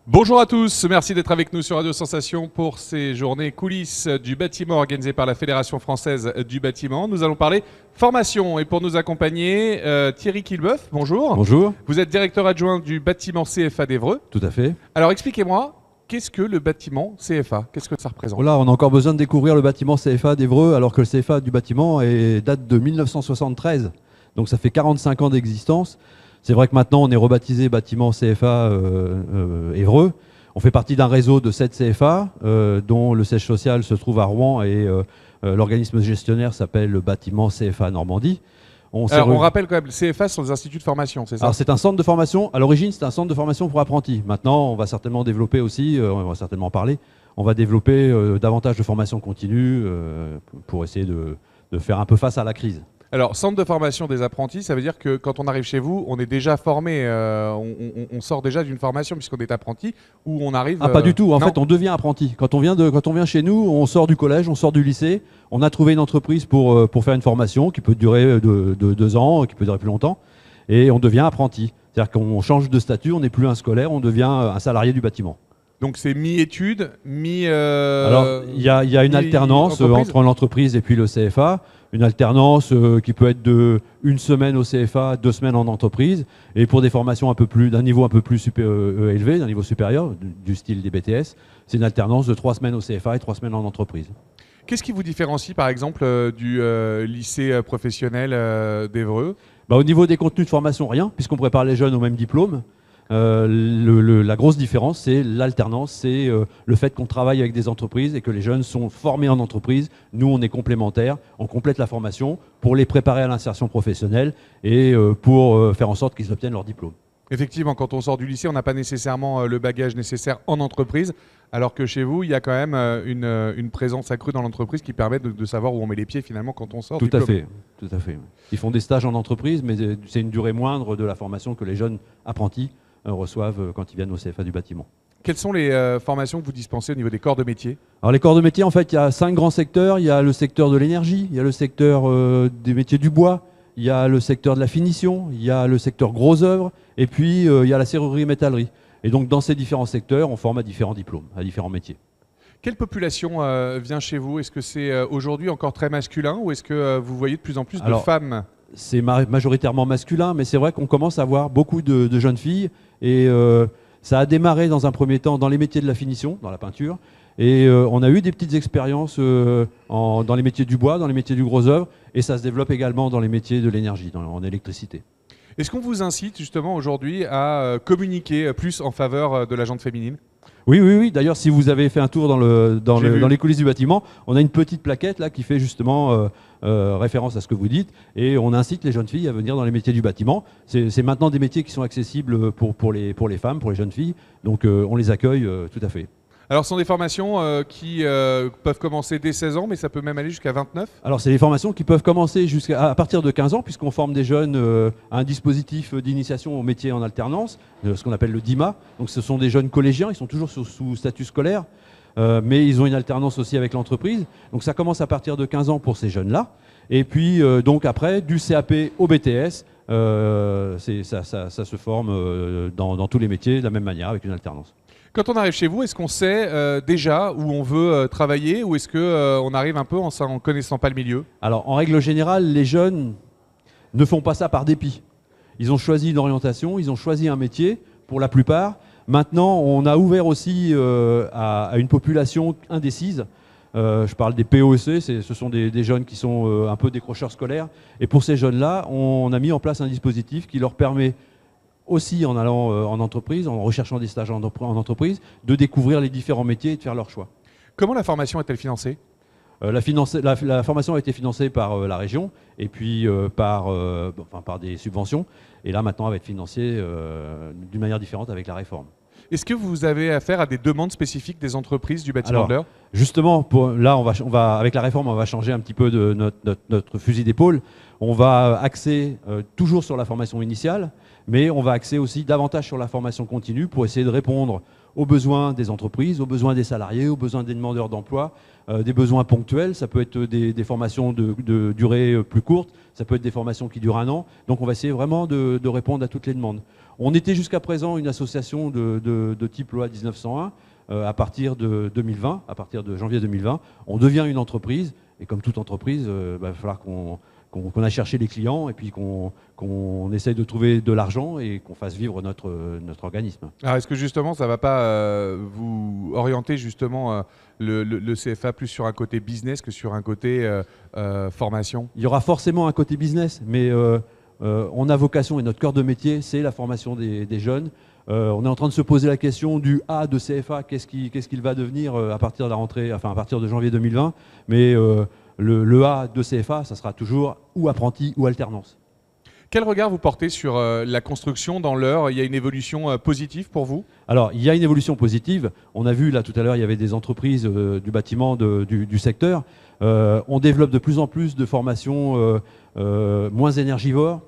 Bonjour à tous, merci d'être avec nous sur Radio Sensation pour ces journées coulisses du bâtiment organisées par la Fédération française du bâtiment. Nous allons parler formation et pour nous accompagner, Thierry Quillebeuf, bonjour. Bonjour. Vous êtes directeur adjoint du bâtiment CFA d'Évreux. Tout à fait. Alors expliquez-moi, qu'est-ce que le bâtiment CFA? Qu'est-ce que ça représente? Là, on a encore besoin de découvrir le bâtiment CFA d'Évreux, alors que le CFA du bâtiment date de 1973. Donc ça fait 45 ans d'existence. C'est vrai que maintenant, on est rebaptisé bâtiment CFA Évreux. On fait partie d'un réseau de 7 CFA, dont le siège social se trouve à Rouen et l'organisme gestionnaire s'appelle le bâtiment CFA Normandie. On rappelle quand même, le CFA sont des instituts de formation, c'est ça? Alors c'est un centre de formation, à l'origine c'est un centre de formation pour apprentis. Maintenant on va certainement développer aussi, on va certainement parler, on va développer davantage de formation continue pour essayer de faire un peu face à la crise. Alors, centre de formation des apprentis, ça veut dire que quand on arrive chez vous, on est déjà formé, on sort déjà d'une formation puisqu'on est apprenti, ou on arrive... Ah pas du tout, en fait on devient apprenti. Quand on vient chez nous, on sort du collège, on sort du lycée, on a trouvé une entreprise pour faire une formation qui peut durer de 2 ans, qui peut durer plus longtemps, et on devient apprenti. C'est-à-dire qu'on change de statut, on n'est plus un scolaire, on devient un salarié du bâtiment. Donc c'est mi-études, Alors il y a une alternance entre l'entreprise et puis le CFA. Une alternance qui peut être de 1 semaine au CFA, 2 semaines en entreprise, et pour des formations d'un niveau un peu plus élevé, d'un niveau supérieur, du style des BTS, c'est une alternance de 3 semaines au CFA et 3 semaines en entreprise. Qu'est-ce qui vous différencie par exemple du lycée professionnel d'Évreux? Au niveau des contenus de formation, rien, puisqu'on prépare les jeunes au même diplôme. La grosse différence, c'est l'alternance, c'est le fait qu'on travaille avec des entreprises et que les jeunes sont formés en entreprise. Nous, on est complémentaires, on complète la formation pour les préparer à l'insertion professionnelle et pour faire en sorte qu'ils obtiennent leur diplôme. Effectivement, quand on sort du lycée, on n'a pas nécessairement le bagage nécessaire en entreprise, alors que chez vous, il y a quand même une présence accrue dans l'entreprise qui permet de savoir où on met les pieds finalement quand on sort. Tout à fait. Ils font des stages en entreprise, mais c'est une durée moindre de la formation que les jeunes apprentis reçoivent quand ils viennent au CFA du bâtiment. Quelles sont les formations que vous dispensez au niveau des corps de métier? Alors les corps de métier, en fait, il y a 5 grands secteurs. Il y a le secteur de l'énergie, il y a le secteur des métiers du bois, il y a le secteur de la finition, il y a le secteur gros œuvres, et puis il y a la serrurerie et métallerie. Et donc dans ces différents secteurs, on forme à différents diplômes, à différents métiers. Quelle population vient chez vous? Est-ce que c'est aujourd'hui encore très masculin ou est-ce que vous voyez de plus en plus de femmes? C'est majoritairement masculin, mais c'est vrai qu'on commence à voir beaucoup de jeunes filles. Et ça a démarré dans un premier temps dans les métiers de la finition, dans la peinture. Et on a eu des petites expériences dans les métiers du bois, dans les métiers du gros œuvre. Et ça se développe également dans les métiers de l'énergie, en électricité. Est-ce qu'on vous incite justement aujourd'hui à communiquer plus en faveur de la gente féminine? Oui. D'ailleurs, si vous avez fait un tour dans les coulisses du bâtiment, on a une petite plaquette là qui fait justement référence à ce que vous dites. Et on incite les jeunes filles à venir dans les métiers du bâtiment. C'est maintenant des métiers qui sont accessibles pour les femmes, pour les jeunes filles. Donc on les accueille tout à fait. Alors ce sont des formations qui peuvent commencer dès 16 ans, mais ça peut même aller jusqu'à 29? Alors c'est des formations qui peuvent commencer à partir de 15 ans, puisqu'on forme des jeunes à un dispositif d'initiation au métier en alternance, ce qu'on appelle le DIMA. Donc ce sont des jeunes collégiens, ils sont toujours sous statut scolaire, mais ils ont une alternance aussi avec l'entreprise. Donc ça commence à partir de 15 ans pour ces jeunes-là. Et puis donc après, du CAP au BTS, ça se forme dans tous les métiers de la même manière, avec une alternance. Quand on arrive chez vous, est-ce qu'on sait déjà où on veut travailler ou est-ce qu'on arrive un peu en ne connaissant pas le milieu? Alors, en règle générale, les jeunes ne font pas ça par dépit. Ils ont choisi une orientation, ils ont choisi un métier, pour la plupart. Maintenant, on a ouvert aussi à une population indécise. Je parle des POEC, ce sont des jeunes qui sont un peu décrocheurs scolaires. Et pour ces jeunes-là, on a mis en place un dispositif qui leur permet aussi en allant en entreprise, en recherchant des stages en entreprise, de découvrir les différents métiers et de faire leur choix. Comment la formation est-elle financée? La formation a été financée par la région et puis par des subventions. Et là, maintenant, elle va être financée d'une manière différente avec la réforme. Est-ce que vous avez affaire à des demandes spécifiques des entreprises du bâtiment de l'heure? Justement, là, avec la réforme, on va changer un petit peu de notre fusil d'épaule. On va axer toujours sur la formation initiale, mais on va axer aussi davantage sur la formation continue pour essayer de répondre aux besoins des entreprises, aux besoins des salariés, aux besoins des demandeurs d'emploi, des besoins ponctuels. Ça peut être des formations de durée plus courte, ça peut être des formations qui durent 1 an. Donc on va essayer vraiment de répondre à toutes les demandes. On était jusqu'à présent une association de type loi 1901. À partir de 2020, à partir de janvier 2020, on devient une entreprise. Et comme toute entreprise, il va falloir qu'on aille chercher les clients et puis qu'on essaye de trouver de l'argent et qu'on fasse vivre notre organisme. Alors est-ce que justement ça ne va pas vous orienter justement le CFA plus sur un côté business que sur un côté formation? Il y aura forcément un côté business, mais on a vocation et notre cœur de métier, c'est la formation des jeunes. On est en train de se poser la question du A de CFA, qu'est-ce qu'il va devenir à partir de la rentrée, enfin à partir de janvier 2020. Mais le A de CFA, ça sera toujours ou apprenti ou alternance. Quel regard vous portez sur la construction dans l'Eure? Il y a une évolution positive pour vous? Alors, il y a une évolution positive. On a vu là tout à l'heure, il y avait des entreprises du bâtiment du secteur. On développe de plus en plus de formations moins énergivores.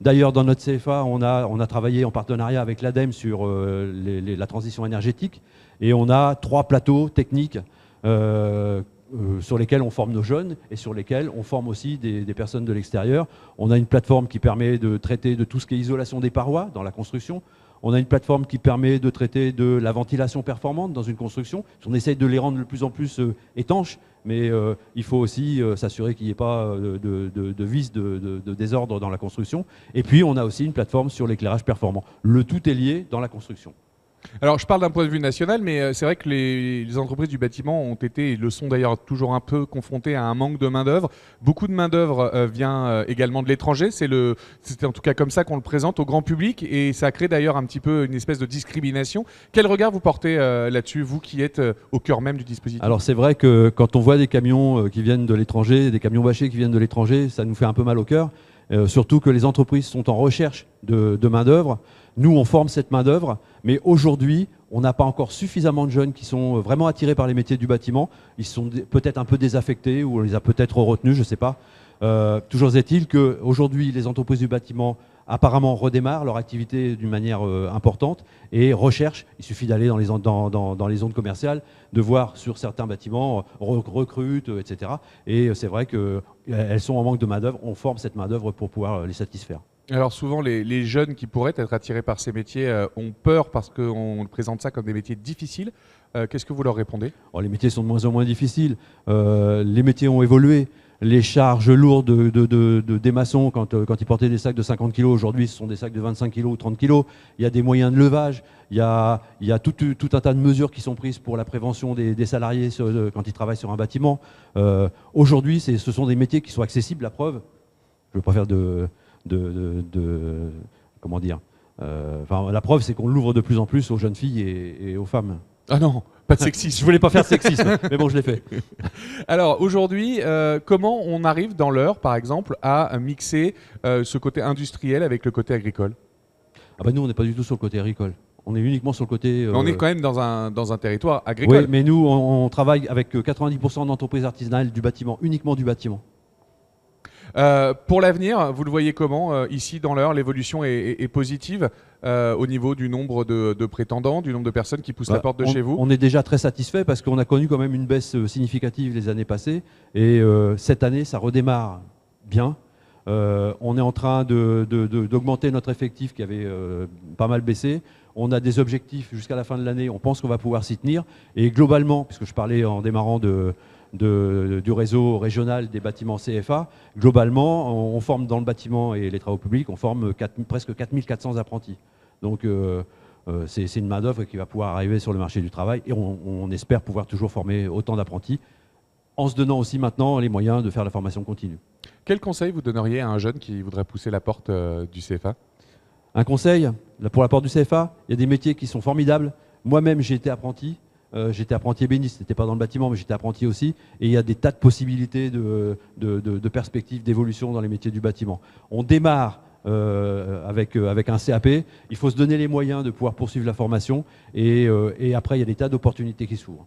D'ailleurs, dans notre CFA, on a travaillé en partenariat avec l'ADEME sur la transition énergétique et on a 3 plateaux techniques sur lesquels on forme nos jeunes et sur lesquels on forme aussi des personnes de l'extérieur. On a une plateforme qui permet de traiter de tout ce qui est isolation des parois dans la construction. On a une plateforme qui permet de traiter de la ventilation performante dans une construction. On essaye de les rendre de plus en plus étanches, mais il faut aussi s'assurer qu'il n'y ait pas de vices, de désordre dans la construction. Et puis, on a aussi une plateforme sur l'éclairage performant. Le tout est lié dans la construction. Alors, je parle d'un point de vue national, mais c'est vrai que les entreprises du bâtiment ont été, et le sont d'ailleurs toujours un peu confrontées à un manque de main-d'œuvre. Beaucoup de main-d'œuvre vient également de l'étranger. C'est en tout cas comme ça qu'on le présente au grand public et ça crée d'ailleurs un petit peu une espèce de discrimination. Quel regard vous portez là-dessus, vous qui êtes au cœur même du dispositif? Alors, c'est vrai que quand on voit des camions qui viennent de l'étranger, des camions bâchés qui viennent de l'étranger, ça nous fait un peu mal au cœur. Surtout que les entreprises sont en recherche de main-d'œuvre. Nous, on forme cette main-d'œuvre, mais aujourd'hui, on n'a pas encore suffisamment de jeunes qui sont vraiment attirés par les métiers du bâtiment. Ils sont peut-être un peu désaffectés ou on les a peut-être retenus, je ne sais pas. Toujours est-il qu'aujourd'hui, les entreprises du bâtiment apparemment redémarrent leur activité d'une manière importante et recherchent. Il suffit d'aller dans les zones commerciales, de voir sur certains bâtiments, recrutent, etc. Et c'est vrai qu'elles sont en manque de main-d'œuvre. On forme cette main-d'œuvre pour pouvoir les satisfaire. Alors souvent, les jeunes qui pourraient être attirés par ces métiers ont peur parce qu'on présente ça comme des métiers difficiles. Qu'est-ce que vous leur répondez? Les métiers sont de moins en moins difficiles. Les métiers ont évolué. Les charges lourdes des maçons, quand ils portaient des sacs de 50 kg, aujourd'hui ce sont des sacs de 25 kg ou 30 kg. Il y a des moyens de levage. Il y a tout un tas de mesures qui sont prises pour la prévention des salariés quand ils travaillent sur un bâtiment. Aujourd'hui, ce sont des métiers qui sont accessibles. La preuve, je ne veux pas faire comment dire, la preuve, c'est qu'on l'ouvre de plus en plus aux jeunes filles et aux femmes. Ah non, pas de sexisme. Je voulais pas faire de sexisme, mais bon, je l'ai fait. Alors aujourd'hui, comment on arrive dans l'Eure, par exemple, à mixer ce côté industriel avec le côté agricole? Nous, on n'est pas du tout sur le côté agricole. On est uniquement sur le côté... On est quand même dans un territoire agricole. Oui, mais nous, on travaille avec 90% d'entreprises artisanales du bâtiment, uniquement du bâtiment. Pour l'avenir, vous le voyez comment ici dans l'Eure? L'évolution est positive au niveau du nombre de prétendants, du nombre de personnes qui poussent la porte de chez vous? On est déjà très satisfait parce qu'on a connu quand même une baisse significative les années passées et cette année ça redémarre bien. On est en train d'augmenter notre effectif qui avait pas mal baissé. On a des objectifs jusqu'à la fin de l'année, on pense qu'on va pouvoir s'y tenir et globalement, puisque je parlais en démarrant du réseau régional des bâtiments CFA. Globalement, on forme dans le bâtiment et les travaux publics, on forme presque 4400 apprentis. Donc c'est une main-d'œuvre qui va pouvoir arriver sur le marché du travail et on espère pouvoir toujours former autant d'apprentis en se donnant aussi maintenant les moyens de faire la formation continue. Quel conseil vous donneriez à un jeune qui voudrait pousser la porte du CFA? Un conseil pour la porte du CFA, il y a des métiers qui sont formidables. Moi-même, j'ai été apprenti. J'étais apprenti ébéniste, c'était pas dans le bâtiment, mais j'étais apprenti aussi. Et il y a des tas de possibilités de perspectives d'évolution dans les métiers du bâtiment. On démarre avec un CAP. Il faut se donner les moyens de pouvoir poursuivre la formation. Et après, il y a des tas d'opportunités qui s'ouvrent.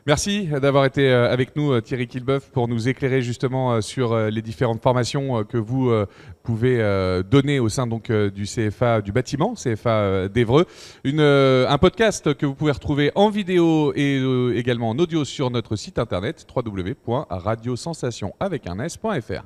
Merci d'avoir été avec nous, Thierry Quillebeuf, pour nous éclairer justement sur les différentes formations que vous pouvez donner au sein donc, du CFA du bâtiment, CFA d'Évreux. Un podcast que vous pouvez retrouver en vidéo et également en audio sur notre site internet www.radiosensation.fr.